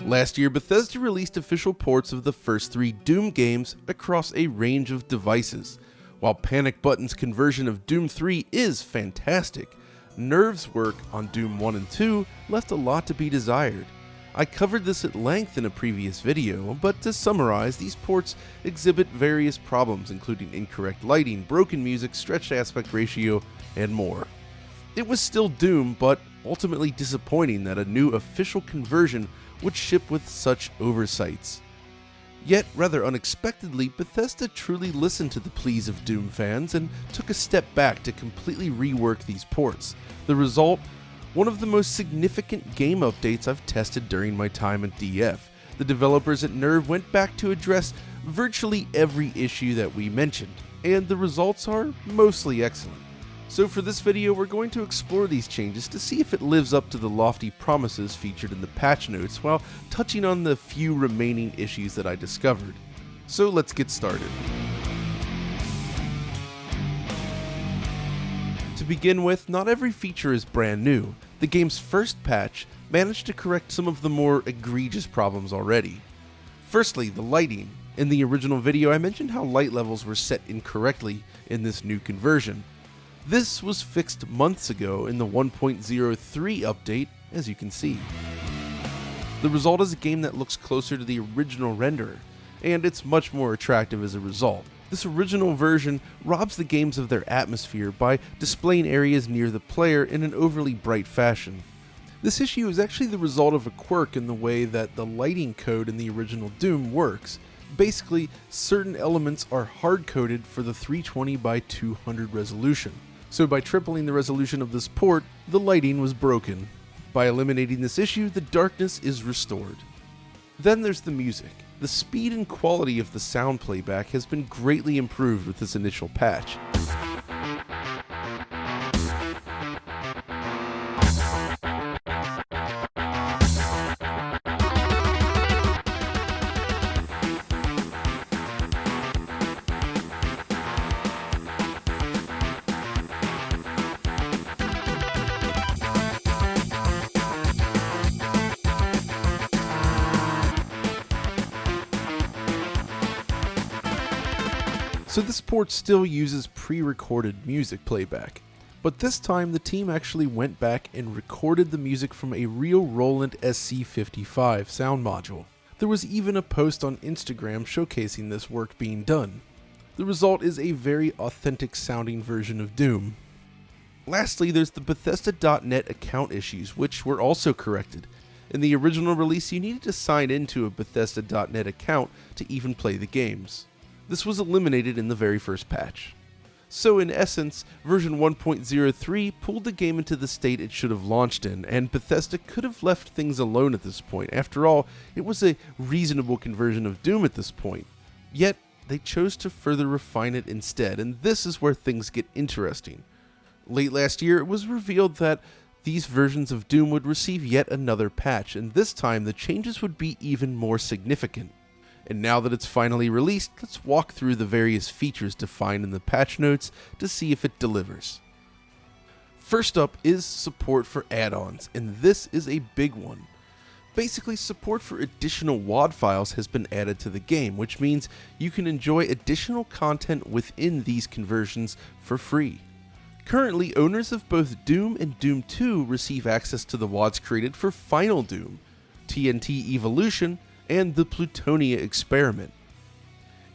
Last year, Bethesda released official ports of the first 3 Doom games across a range of devices. While Panic Button's conversion of Doom 3 is fantastic, Nerve's work on Doom 1 and 2 left a lot to be desired. I covered this at length in a previous video, but to summarize, these ports exhibit various problems including incorrect lighting, broken music, stretched aspect ratio, and more. It was still Doom, but ultimately disappointing that a new official conversion would ship with such oversights. Yet, rather unexpectedly, Bethesda truly listened to the pleas of Doom fans and took a step back to completely rework these ports. The result? One of the most significant game updates I've tested during my time at DF. The developers at Nerve went back to address virtually every issue that we mentioned, and the results are mostly excellent. So for this video, we're going to explore these changes to see if it lives up to the lofty promises featured in the patch notes while touching on the few remaining issues that I discovered. So let's get started. To begin with, not every feature is brand new. The game's first patch managed to correct some of the more egregious problems already. Firstly, the lighting. In the original video, I mentioned how light levels were set incorrectly in this new conversion. This was fixed months ago in the 1.03 update, as you can see. The result is a game that looks closer to the original renderer, and it's much more attractive as a result. This original version robs the games of their atmosphere by displaying areas near the player in an overly bright fashion. This issue is actually the result of a quirk in the way that the lighting code in the original Doom works. Basically, certain elements are hard-coded for the 320 by 200 resolution. So by tripling the resolution of this port, the lighting was broken. By eliminating this issue, the darkness is restored. Then there's the music. The speed and quality of the sound playback has been greatly improved with this initial patch. So this port still uses pre-recorded music playback, but this time the team actually went back and recorded the music from a real Roland SC55 sound module. There was even a post on Instagram showcasing this work being done. The result is a very authentic sounding version of Doom. Lastly, there's the Bethesda.net account issues, which were also corrected. In the original release, you needed to sign into a Bethesda.net account to even play the games. This was eliminated in the very first patch. So in essence, version 1.03 pulled the game into the state it should have launched in, and Bethesda could have left things alone at this point. After all, it was a reasonable conversion of Doom at this point. Yet, they chose to further refine it instead, and this is where things get interesting. Late last year, it was revealed that these versions of Doom would receive yet another patch, and this time the changes would be even more significant. And now that it's finally released, let's walk through the various features defined in the patch notes to see if it delivers. First up is support for add-ons, and this is a big one. Basically, support for additional WAD files has been added to the game, which means you can enjoy additional content within these conversions for free. Currently, owners of both Doom and Doom 2 receive access to the WADs created for Final Doom, TNT Evolution, and the Plutonia Experiment.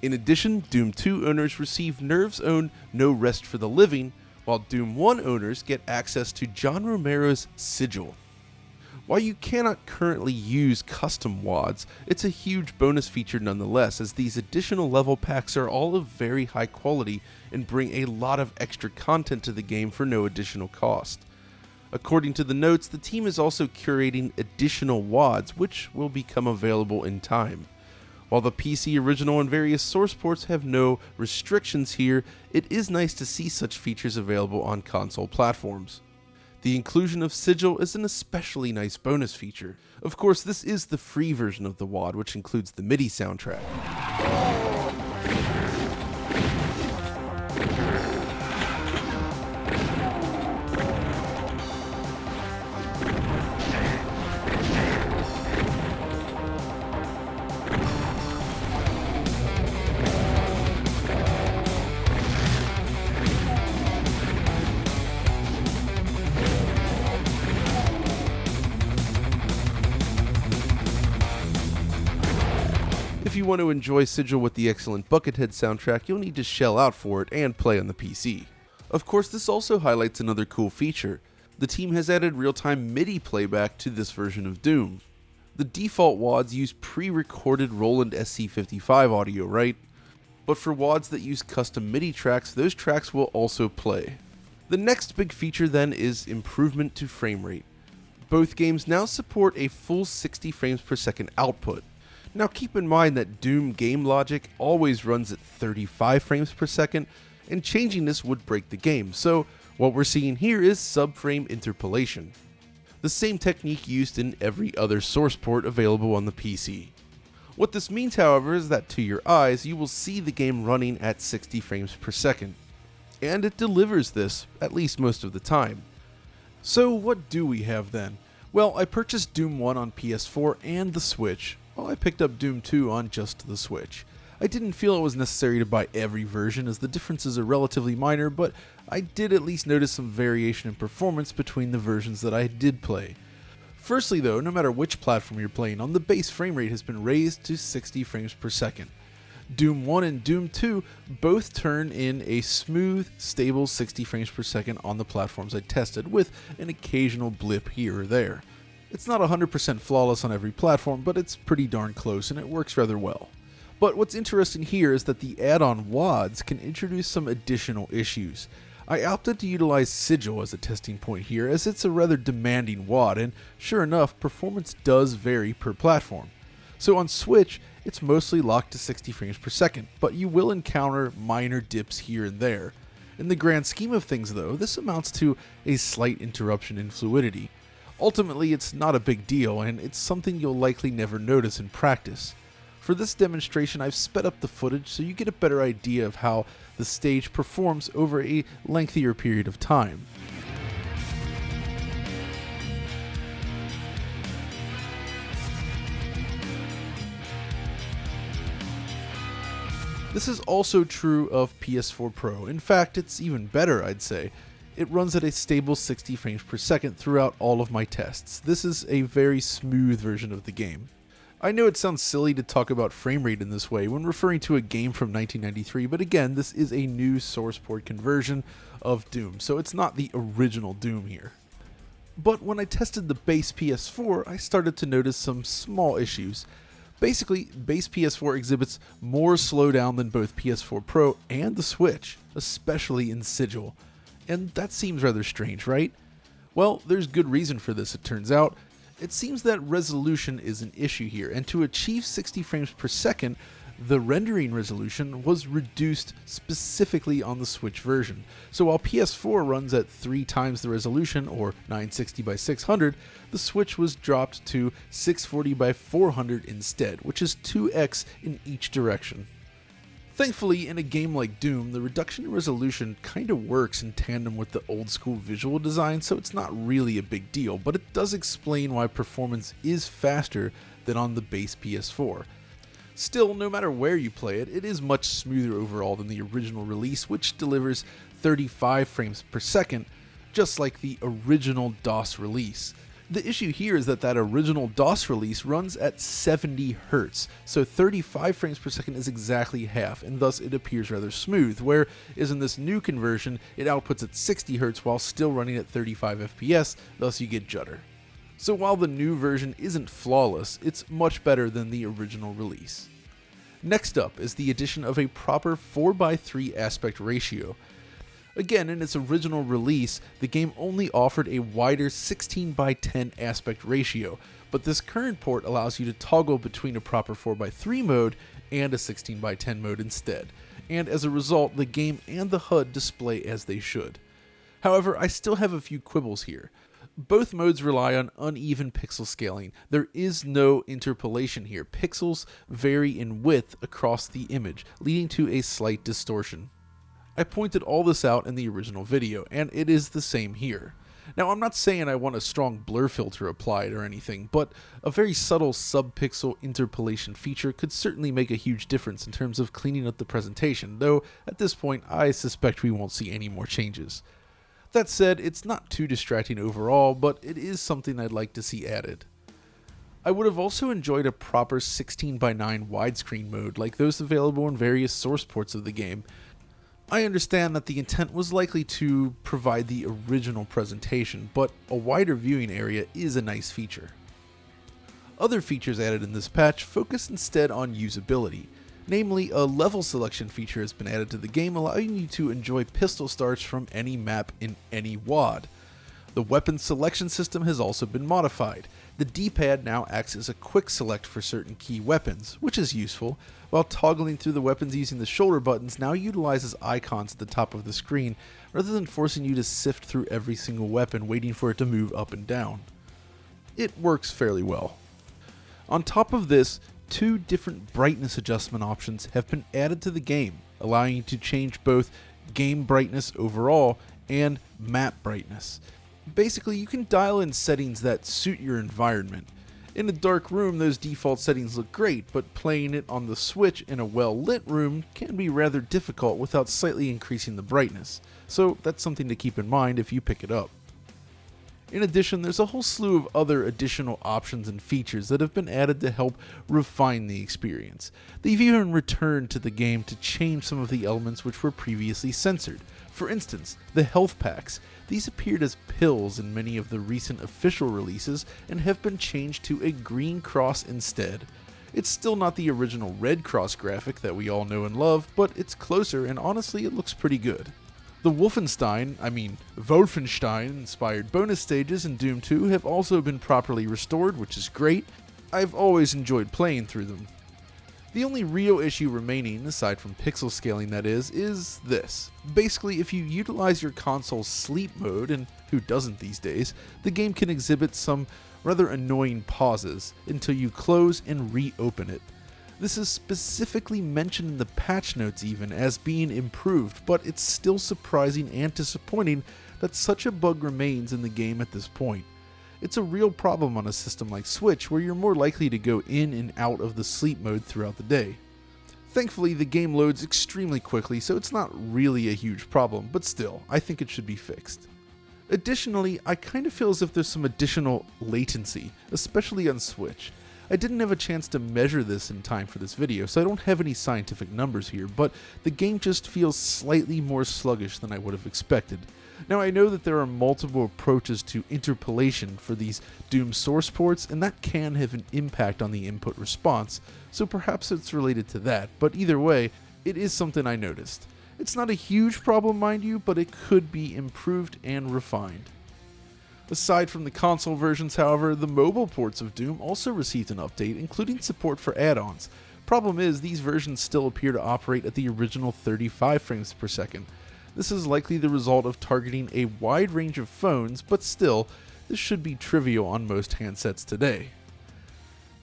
In addition, Doom 2 owners receive Nerve's own No Rest for the Living, while Doom 1 owners get access to John Romero's Sigil. While you cannot currently use custom WADs, it's a huge bonus feature nonetheless, as these additional level packs are all of very high quality and bring a lot of extra content to the game for no additional cost. According to the notes, the team is also curating additional WADs, which will become available in time. While the PC original and various source ports have no restrictions here, it is nice to see such features available on console platforms. The inclusion of Sigil is an especially nice bonus feature. Of course, this is the free version of the WAD, which includes the MIDI soundtrack. If you want to enjoy Sigil with the excellent Buckethead soundtrack, you'll need to shell out for it and play on the PC. Of course, this also highlights another cool feature. The team has added real-time MIDI playback to this version of Doom. The default WADs use pre-recorded Roland SC55 audio, right? But for WADs that use custom MIDI tracks, those tracks will also play. The next big feature then is improvement to frame rate. Both games now support a full 60 frames per second output. Now keep in mind that Doom game logic always runs at 35 frames per second, and changing this would break the game, so what we're seeing here is subframe interpolation. The same technique used in every other source port available on the PC. What this means, however, is that to your eyes, you will see the game running at 60 frames per second. And it delivers this, at least most of the time. So what do we have then? Well, I purchased Doom 1 on PS4 and the Switch, while I picked up Doom 2 on just the Switch. I didn't feel it was necessary to buy every version as the differences are relatively minor, but I did at least notice some variation in performance between the versions that I did play. Firstly though, no matter which platform you're playing on, the base frame rate has been raised to 60 frames per second. Doom 1 and Doom 2 both turn in a smooth, stable 60 frames per second on the platforms I tested, with an occasional blip here or there. It's not 100% flawless on every platform, but it's pretty darn close and it works rather well. But what's interesting here is that the add-on WADs can introduce some additional issues. I opted to utilize Sigil as a testing point here, as it's a rather demanding WAD, and sure enough, performance does vary per platform. So on Switch, it's mostly locked to 60 frames per second, but you will encounter minor dips here and there. In the grand scheme of things though, this amounts to a slight interruption in fluidity. Ultimately, it's not a big deal, and it's something you'll likely never notice in practice. For this demonstration, I've sped up the footage so you get a better idea of how the stage performs over a lengthier period of time. This is also true of PS4 Pro. In fact, it's even better, I'd say. It runs at a stable 60 frames per second throughout all of my tests. This is a very smooth version of the game. I know it sounds silly to talk about frame rate in this way when referring to a game from 1993, but again, this is a new source port conversion of Doom, so it's not the original Doom here. But when I tested the base PS4, I started to notice some small issues. Basically, base PS4 exhibits more slowdown than both PS4 Pro and the Switch, especially in Sigil. And that seems rather strange, right? Well, there's good reason for this, it turns out. It seems that resolution is an issue here, and to achieve 60 frames per second, the rendering resolution was reduced specifically on the Switch version. So while PS4 runs at 3 times the resolution, or 960 by 600, the Switch was dropped to 640 by 400 instead, which is 2x in each direction. Thankfully, in a game like Doom, the reduction in resolution kinda works in tandem with the old school visual design, so it's not really a big deal, but it does explain why performance is faster than on the base PS4. Still, no matter where you play it, it is much smoother overall than the original release, which delivers 35 frames per second, just like the original DOS release. The issue here is that original DOS release runs at 70 Hz, so 35 frames per second is exactly half, and thus it appears rather smooth, whereas in this new conversion, it outputs at 60 Hz while still running at 35 FPS, thus you get judder. So while the new version isn't flawless, it's much better than the original release. Next up is the addition of a proper 4:3 aspect ratio. Again, in its original release, the game only offered a wider 16:10 aspect ratio, but this current port allows you to toggle between a proper 4:3 mode and a 16:10 mode instead, and as a result, the game and the HUD display as they should. However, I still have a few quibbles here. Both modes rely on uneven pixel scaling. There is no interpolation here. Pixels vary in width across the image, leading to a slight distortion. I pointed all this out in the original video, and it is the same here. Now, I'm not saying I want a strong blur filter applied or anything, but a very subtle sub-pixel interpolation feature could certainly make a huge difference in terms of cleaning up the presentation, though at this point I suspect we won't see any more changes. That said, it's not too distracting overall, but it is something I'd like to see added. I would have also enjoyed a proper 16:9 widescreen mode like those available in various source ports of the game. I understand that the intent was likely to provide the original presentation, but a wider viewing area is a nice feature. Other features added in this patch focus instead on usability. Namely, a level selection feature has been added to the game, allowing you to enjoy pistol starts from any map in any WAD. The weapon selection system has also been modified. The D-pad now acts as a quick select for certain key weapons, which is useful, while toggling through the weapons using the shoulder buttons now utilizes icons at the top of the screen, rather than forcing you to sift through every single weapon waiting for it to move up and down. It works fairly well. On top of this, 2 different brightness adjustment options have been added to the game, allowing you to change both game brightness overall and map brightness. Basically, you can dial in settings that suit your environment. In a dark room, those default settings look great, but playing it on the Switch in a well-lit room can be rather difficult without slightly increasing the brightness, so that's something to keep in mind if you pick it up. In addition, there's a whole slew of other additional options and features that have been added to help refine the experience. They've even returned to the game to change some of the elements which were previously censored. For instance, the health packs. These appeared as pills in many of the recent official releases and have been changed to a green cross instead. It's still not the original red cross graphic that we all know and love, but it's closer and honestly it looks pretty good. The Wolfenstein inspired bonus stages in Doom 2 have also been properly restored, which is great. I've always enjoyed playing through them. The only real issue remaining, aside from pixel scaling that is this. Basically, if you utilize your console's sleep mode, and who doesn't these days, the game can exhibit some rather annoying pauses until you close and reopen it. This is specifically mentioned in the patch notes even as being improved, but it's still surprising and disappointing that such a bug remains in the game at this point. It's a real problem on a system like Switch where you're more likely to go in and out of the sleep mode throughout the day. Thankfully, the game loads extremely quickly, so it's not really a huge problem, but still, I think it should be fixed. Additionally, I kind of feel as if there's some additional latency, especially on Switch. I didn't have a chance to measure this in time for this video, so I don't have any scientific numbers here, but the game just feels slightly more sluggish than I would have expected. Now, I know that there are multiple approaches to interpolation for these Doom source ports, and that can have an impact on the input response, so perhaps it's related to that, but either way, it is something I noticed. It's not a huge problem, mind you, but it could be improved and refined. Aside from the console versions, however, the mobile ports of Doom also received an update, including support for add-ons. Problem is, these versions still appear to operate at the original 35 frames per second. This is likely the result of targeting a wide range of phones, but still, this should be trivial on most handsets today.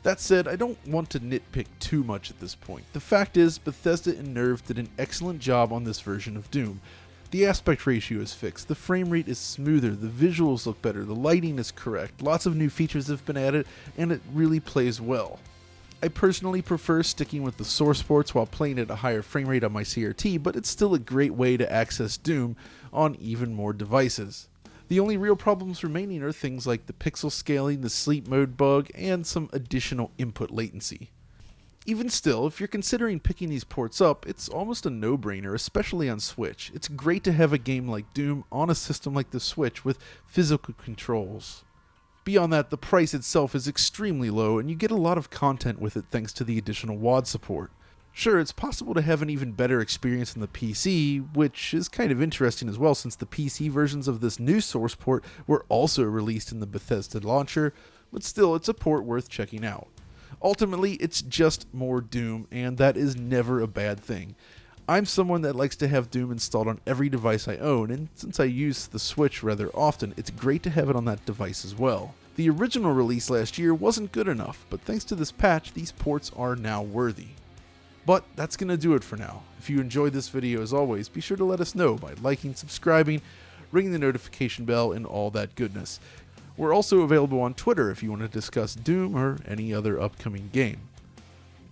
That said, I don't want to nitpick too much at this point. The fact is, Bethesda and Nerve did an excellent job on this version of Doom. The aspect ratio is fixed, the frame rate is smoother, the visuals look better, the lighting is correct, lots of new features have been added, and it really plays well. I personally prefer sticking with the source ports while playing at a higher frame rate on my CRT, but it's still a great way to access Doom on even more devices. The only real problems remaining are things like the pixel scaling, the sleep mode bug, and some additional input latency. Even still, if you're considering picking these ports up, it's almost a no-brainer, especially on Switch. It's great to have a game like Doom on a system like the Switch with physical controls. Beyond that, the price itself is extremely low, and you get a lot of content with it thanks to the additional WAD support. Sure, it's possible to have an even better experience on the PC, which is kind of interesting as well since the PC versions of this new source port were also released in the Bethesda launcher, but still, it's a port worth checking out. Ultimately, it's just more Doom, and that is never a bad thing. I'm someone that likes to have Doom installed on every device I own, and since I use the Switch rather often, it's great to have it on that device as well. The original release last year wasn't good enough, but thanks to this patch, these ports are now worthy. But that's going to do it for now. If you enjoyed this video, as always, be sure to let us know by liking, subscribing, ringing the notification bell, and all that goodness. We're also available on Twitter if you want to discuss Doom or any other upcoming game.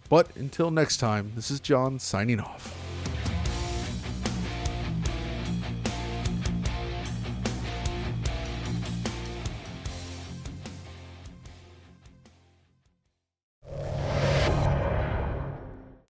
But until next time, this is John signing off.